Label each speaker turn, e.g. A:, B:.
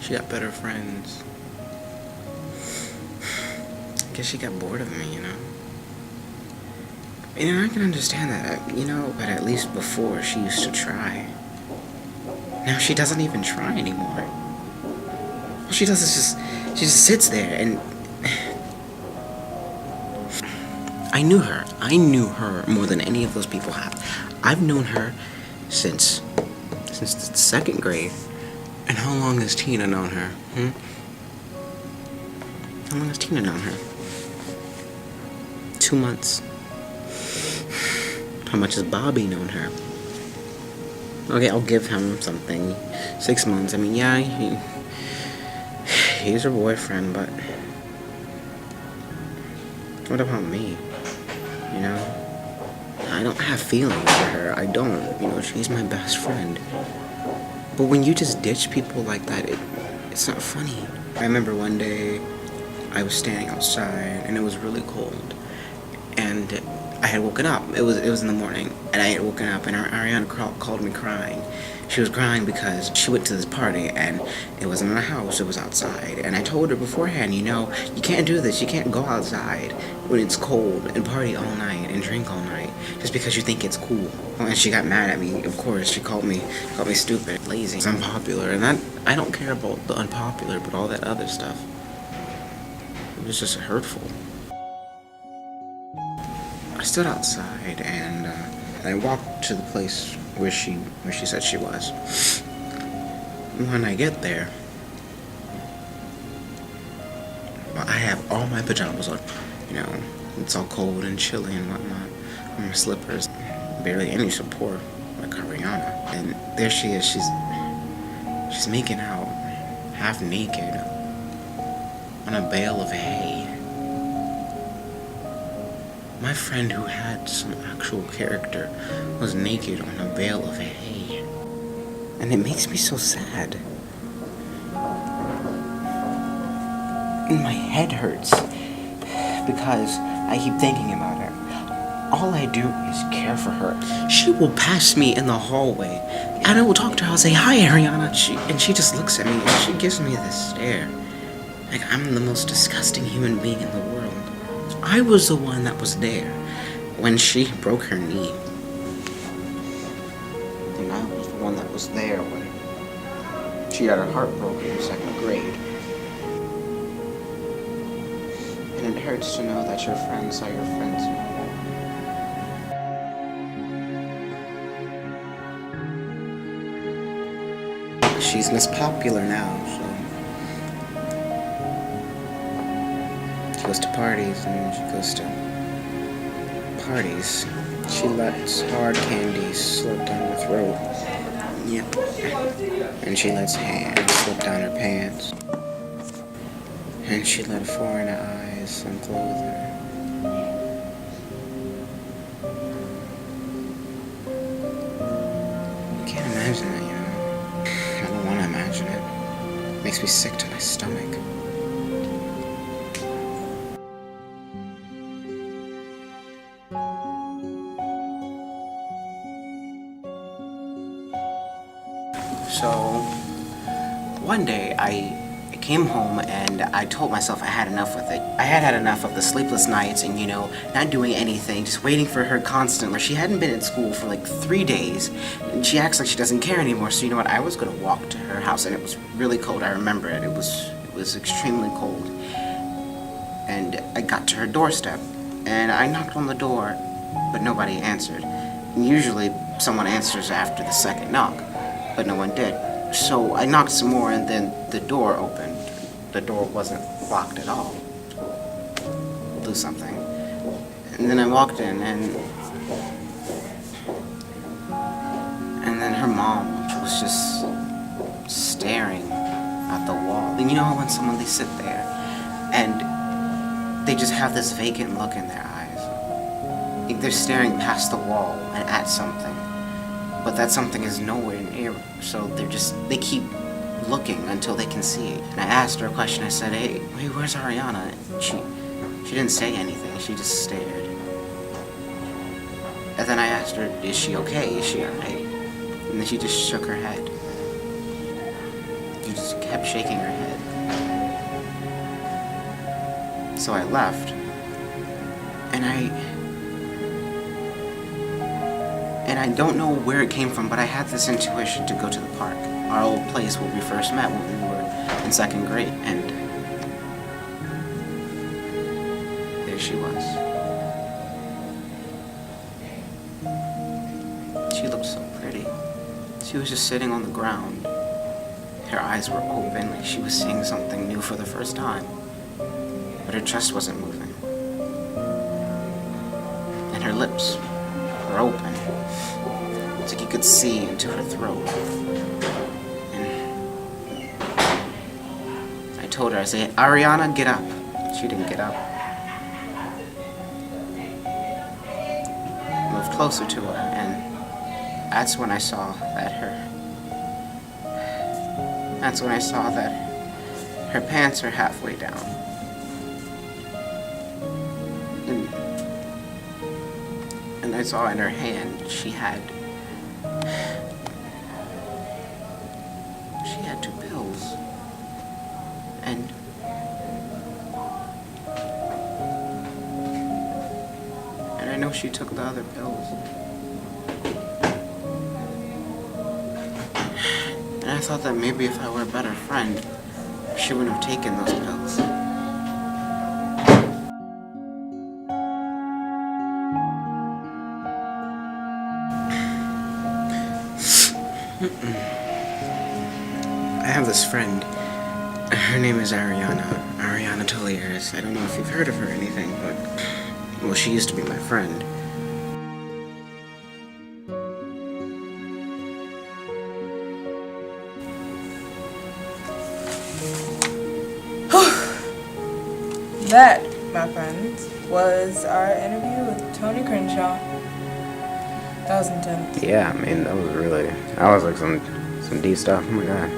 A: She got better friends. I guess she got bored of me, you know? And I can understand that, you know, but at least before she used to try. Now she doesn't even try anymore. All she does is she just sits there and... I knew her. I knew her more than any of those people have. I've known her since the 2nd grade. And how long has Tina known her? How long has Tina known her? 2 months. How much has Bobby known her? Okay, I'll give him something. 6 months. I mean, yeah, he's her boyfriend, but what about me? You know? I don't have feelings for her. I don't. You know, she's my best friend. But when you just ditch people like that, it's not funny. I remember one day I was standing outside and it was really cold. And I had woken up. It was in the morning, and I had woken up, and Ariana called me crying. She was crying because she went to this party, and it wasn't in a house, it was outside. And I told her beforehand, you know, you can't do this. You can't go outside when it's cold and party all night and drink all night just because you think it's cool. And she got mad at me, of course. She called me stupid, lazy, unpopular, and that I don't care about the unpopular, but all that other stuff. It was just hurtful. I stood outside and I walked to the place where she said she was. When I get there, well, I have all my pajamas on. You know, it's all cold and chilly and whatnot. My slippers, barely any support, like Ariana. And there she is. She's making out, half naked, on a bale of hay. My friend who had some actual character was naked on a bale of hay. And it makes me so sad. And my head hurts because I keep thinking about her. All I do is care for her. She will pass me in the hallway and I will talk to her. I'll say, "Hi, Ariana." And she just looks at me and she gives me this stare. Like I'm the most disgusting human being in the world. I was the one that was there when she broke her knee. And I was the one that was there when she had her heart broken in 2nd grade. And it hurts to know that your friends are your friends. She's Miss Popular now, so she goes to parties and she goes to parties. She lets hard candy slip down her throat. Yep. And she lets hands slip down her pants. And she let foreign eyes unclothe her. You can't imagine it, you know. I don't want to imagine it. It makes me sick to my stomach. So, one day I came home and I told myself I had enough with it. I had enough of the sleepless nights and, you know, not doing anything, just waiting for her constantly. She hadn't been in school for like 3 days, and she acts like she doesn't care anymore. So you know what, I was gonna walk to her house, and it was really cold. I remember it. It was extremely cold. And I got to her doorstep, and I knocked on the door, but nobody answered. And usually someone answers after the 2nd knock, but no one did. So I knocked some more, and then the door opened. The door wasn't locked at all. We'll do something. And then I walked in, and then her mom was just staring at the wall. And you know how when someone, they sit there, and they just have this vacant look in their eyes. Like they're staring past the wall and at something. But that something is nowhere near, so they keep looking until they can see it. And I asked her a question. I said, hey, where's Ariana? And she didn't say anything. She just stared. And then I asked her, is she okay? Is she alright? And then she just shook her head. She just kept shaking her head. So I left. And I don't know where it came from, but I had this intuition to go to the park. Our old place where we first met when we were in 2nd grade. And there she was. She looked so pretty. She was just sitting on the ground. Her eyes were open, like she was seeing something new for the first time. But her chest wasn't moving. And her lips were open. It's like you could see into her throat. And I told her, I said, Ariana, get up. She didn't get up. I moved closer to her, and that's when I saw that her pants are halfway down. And I saw in her hand she had 2 pills. And I know she took the other pills. And I thought that maybe if I were a better friend, she wouldn't have taken those pills. I have this friend. Her name is Ariana Tulliers. I don't know if you've heard of her or anything, but, well, she used to be my friend.
B: That, my friends, was our interview with Tony Crenshaw. That was intense.
A: Yeah, I mean, that was like some deep stuff. Oh my god.